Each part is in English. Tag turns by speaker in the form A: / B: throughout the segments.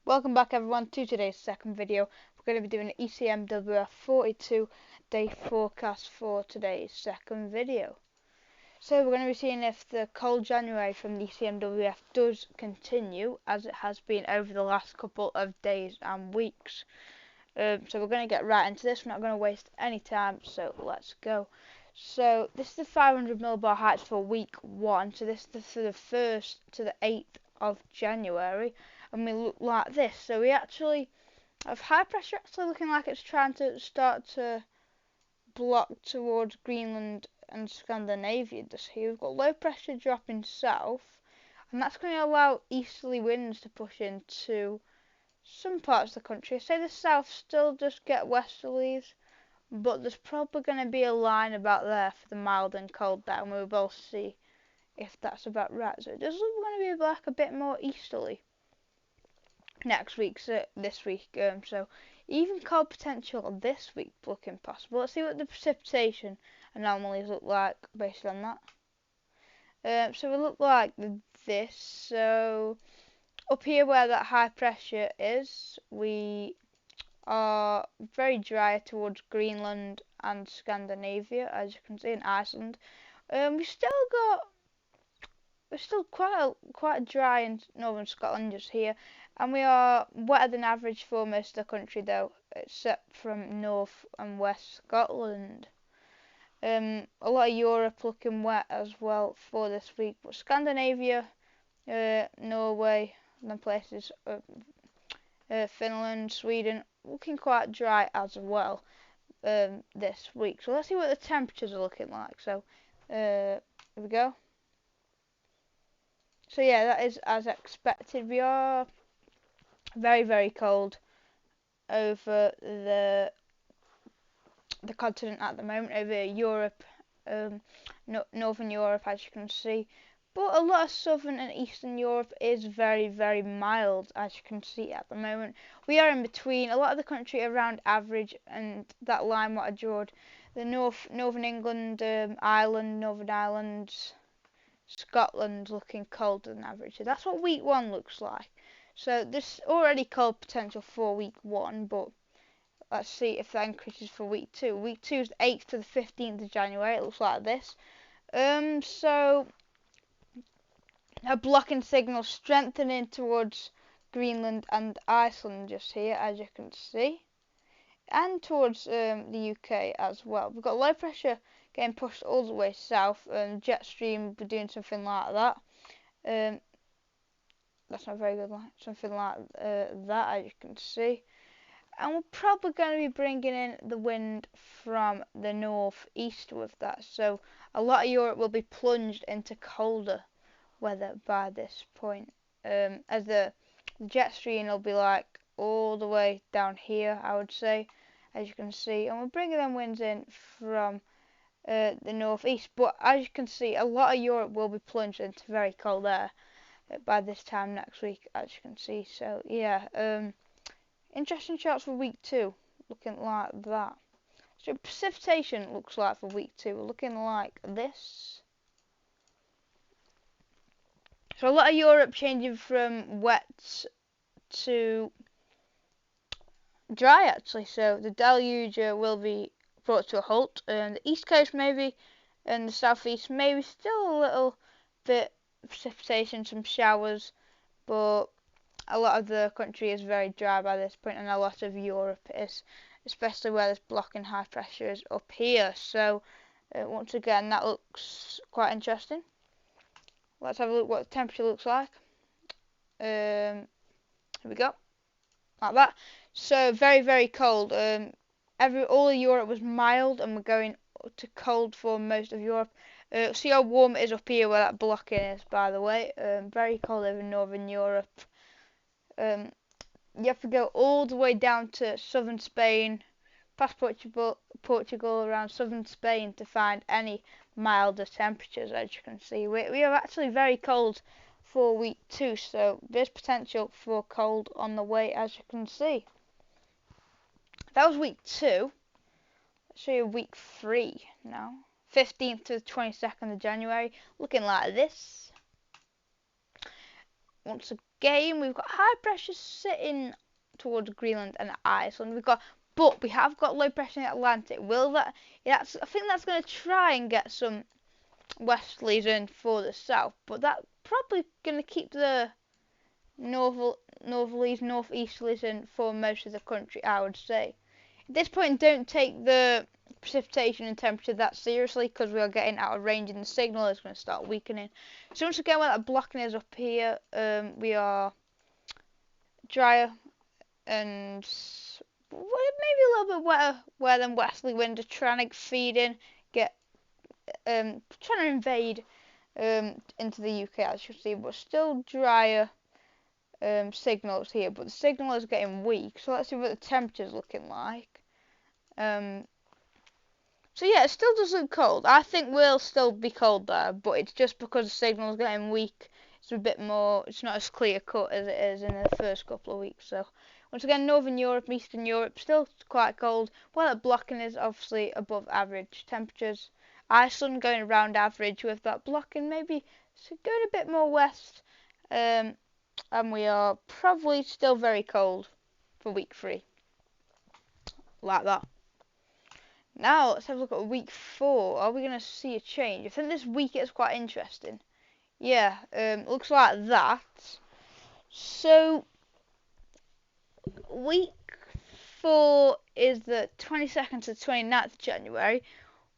A: Welcome back everyone to today's second video. We're going to be doing an ECMWF 42-day forecast for today's second video. So we're going to be seeing if the cold January from the ECMWF does continue as it has been over the last couple of days and weeks. So we're going to get right into this. We're not going to waste any time, so let's go. So this is the 500 millibar heights for week 1. So this is for the 1st to the 8th of January. And we look like this. So we actually have high pressure actually looking like it's trying to start to block towards Greenland and Scandinavia this here. We've got low pressure dropping south, and that's going to allow easterly winds to push into some parts of the country. I say the south still just get westerlies, but there's probably going to be a line about there for the mild and cold there, and we'll both see if that's about right. So it does look going to be like a bit more easterly next week, so this week, so even cold potential this week looking possible. Let's see what the precipitation anomalies look like based on that. So we look like this. So up here where that high pressure is, we are very dry towards Greenland and Scandinavia, as you can see, in Iceland. We're still quite dry in northern Scotland just here, and we are wetter than average for most of the country though, except from north and west Scotland. A lot of Europe looking wet as well for this week, but Scandinavia, Norway, and then places, Finland, Sweden, looking quite dry as well this week. So let's see what the temperatures are looking like. So here we go. So yeah, that is as expected. We are very cold over the continent at the moment, over Europe, northern Europe, as you can see. But a lot of southern and eastern Europe is very mild, as you can see at the moment. We are in between. A lot of the country around average, and that line what I drawed, the northern England, Ireland, Northern Ireland, Scotland looking colder than average. So that's what week 1 looks like. So there's already cold potential for week 1, but let's see if that increases for week 2. Week 2 is the 8th to the 15th of January. It looks like this. So a blocking signal strengthening towards Greenland and Iceland just here, as you can see, and towards the UK as well. We've got low pressure getting pushed all the way south. Jet stream will be doing something like that. That's not very good line. Something like that, as you can see. And we're probably going to be bringing in the wind from the northeast with that. So a lot of Europe will be plunged into colder weather by this point. As the jet stream will be like all the way down here, I would say, as you can see. And we're bringing them winds in from the northeast, but as you can see, a lot of Europe will be plunged into very cold air by this time next week, as you can see. So yeah, interesting charts for week 2, looking like that. So precipitation looks like for week 2, looking like this. So a lot of Europe changing from wet to dry actually. So the deluge will be brought to a halt, and the east coast maybe, and the southeast maybe still a little bit of precipitation, some showers, but a lot of the country is very dry by this point, and a lot of Europe is, especially where this blocking high pressure is up here. So once again, that looks quite interesting. Let's have a look what the temperature looks like. Here we go, like that. So very cold. All of Europe was mild, and we're going to cold for most of Europe. See how warm it is up here where that blocking is, by the way. Very cold over northern Europe. You have to go all the way down to southern Spain, past Portugal, around southern Spain to find any milder temperatures, as you can see. We are actually very cold for week 2, so there's potential for cold on the way, as you can see. That was week 2. Let's show you week 3 now. 15th to the 22nd of January, looking like this. Once game. We've got high pressure sitting towards Greenland and Iceland. But we have got low pressure in the Atlantic. Will that? Yeah, I think that's going to try and get some westerlies in for the south, but that's probably going to keep the northerlies, northeasterlies in for most of the country, I would say. At this point, don't take the precipitation and temperature that seriously, because we are getting out of range and the signal is going to start weakening. So once again, where that blocking is up here, we are drier and maybe a little bit wetter where them westerly winds are trying to feed in, trying to invade into the UK, as you see, but still drier signals here. But the signal is getting weak, so let's see what the temperature's looking like. So yeah, it still does look cold. I think we'll still be cold there, but it's just because the signal's getting weak. It's a bit more, it's not as clear cut as it is in the first couple of weeks. So once again, Northern Europe, Eastern Europe, still quite cold. While the blocking is obviously above average temperatures. Iceland going around average with that blocking, maybe going a bit more west. And we are probably still very cold for week 3. Like that. Now let's have a look at week 4. Are we going to see a change? I think this week is quite interesting. Yeah, looks like that. So week 4 is the 22nd to 29th of January.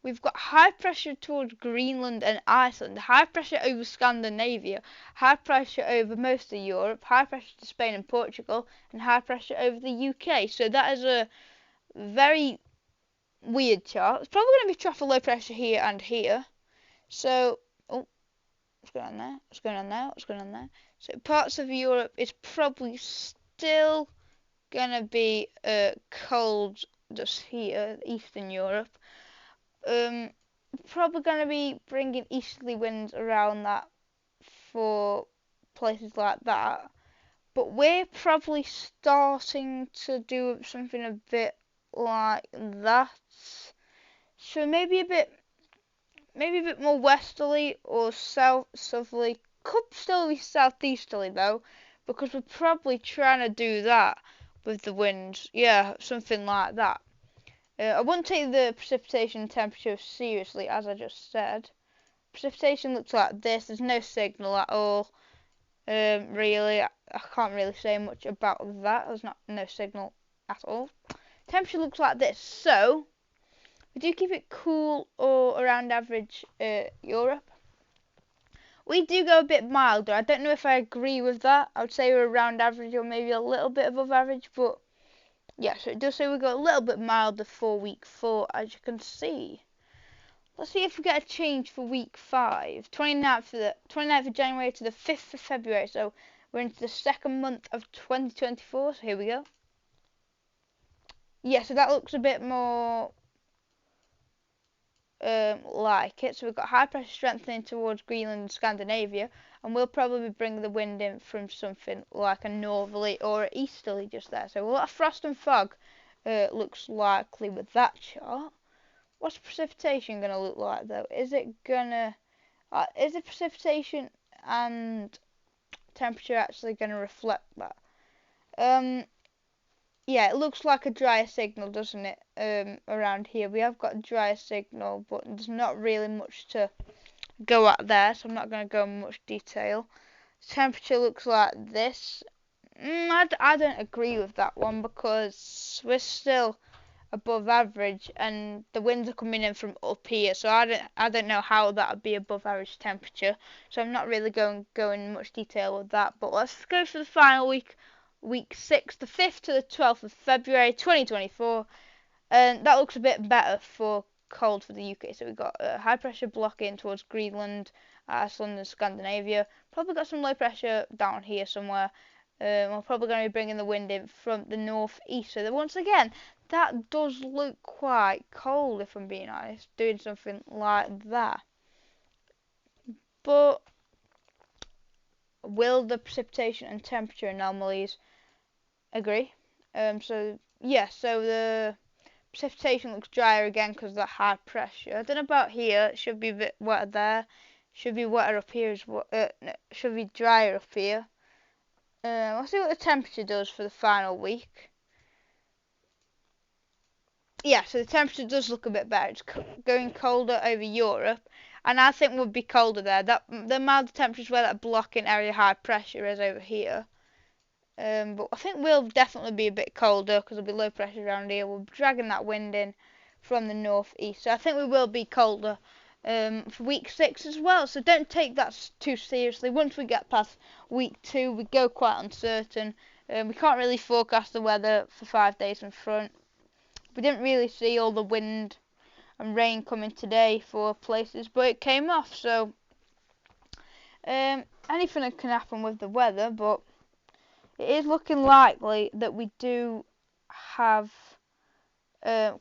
A: We've got high pressure towards Greenland and Iceland, high pressure over Scandinavia, high pressure over most of Europe, high pressure to Spain and Portugal, and high pressure over the UK. So that is a very weird chart. It's probably going to be trough of low pressure here and here. So, what's going on there? What's going on there? What's going on there? So parts of Europe is probably still going to be cold just here, Eastern Europe. Probably going to be bringing easterly winds around that for places like that. But we're probably starting to do something a bit like that. So maybe a bit more westerly or southerly. Could still be southeasterly though, because we're probably trying to do that with the winds. Yeah, something like that. I wouldn't take the precipitation temperature seriously, as I just said. Precipitation looks like this. There's no signal at all. Really, I can't really say much about that. There's no signal at all. Temperature looks like this. So we do keep it cool or around average Europe. We do go a bit milder. I don't know if I agree with that. I would say we're around average or maybe a little bit above average, but yeah, so it does say we go a little bit milder for week 4, as you can see. Let's see if we get a change for week 5. 29th of January to the 5th of February. So we're into the second month of 2024. So here we go. Yeah, so that looks a bit more like it. So we've got high pressure strengthening towards Greenland and Scandinavia, and we'll probably bring the wind in from something like a northerly or an easterly just there. So a lot of frost and fog looks likely with that chart. What's the precipitation going to look like though? Is the precipitation and temperature actually going to reflect that? Yeah, it looks like a drier signal, doesn't it? Around here we have got a drier signal, but there's not really much to go at there, so I'm not going to go in much detail. Temperature looks like this. I don't agree with that one, because we're still above average and the winds are coming in from up here, so I don't know how that would be above average temperature, so I'm not really going in much detail with that. But let's go for the final week 6, the 5th to the 12th of February 2024, and that looks a bit better for cold for the UK. So we've got high pressure blocking towards Greenland, Iceland and Scandinavia. Probably got some low pressure down here somewhere. We're probably going to be bringing the wind in from the northeast. So once again, that does look quite cold, if I'm being honest, doing something like that. But will the precipitation and temperature anomalies agree? So yeah, so the precipitation looks drier again because of the high pressure. I don't know about here. It should be a bit wetter there. Should be wetter up here as well. No, should be drier up here. Let's see what the temperature does for the final week. Yeah, so the temperature does look a bit better. It's going colder over Europe, and I think would be colder there. That the milder temperatures where that blocking area high pressure is over here. But I think we'll definitely be a bit colder because there'll be low pressure around here. We'll be dragging that wind in from the northeast, so I think we will be colder for week 6 as well. So don't take that too seriously. Once we get past week 2, we go quite uncertain. We can't really forecast the weather for 5 days in front. We didn't really see all the wind and rain coming today for places, but it came off. So anything can happen with the weather, but it is looking likely that we do have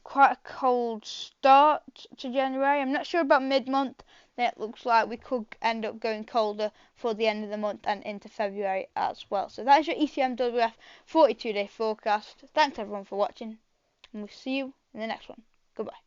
A: quite a cold start to January. I'm not sure about mid-month. It looks like we could end up going colder for the end of the month and into February as well. So that is your ECMWF 42-day forecast. Thanks everyone for watching, and we'll see you in the next one. Goodbye.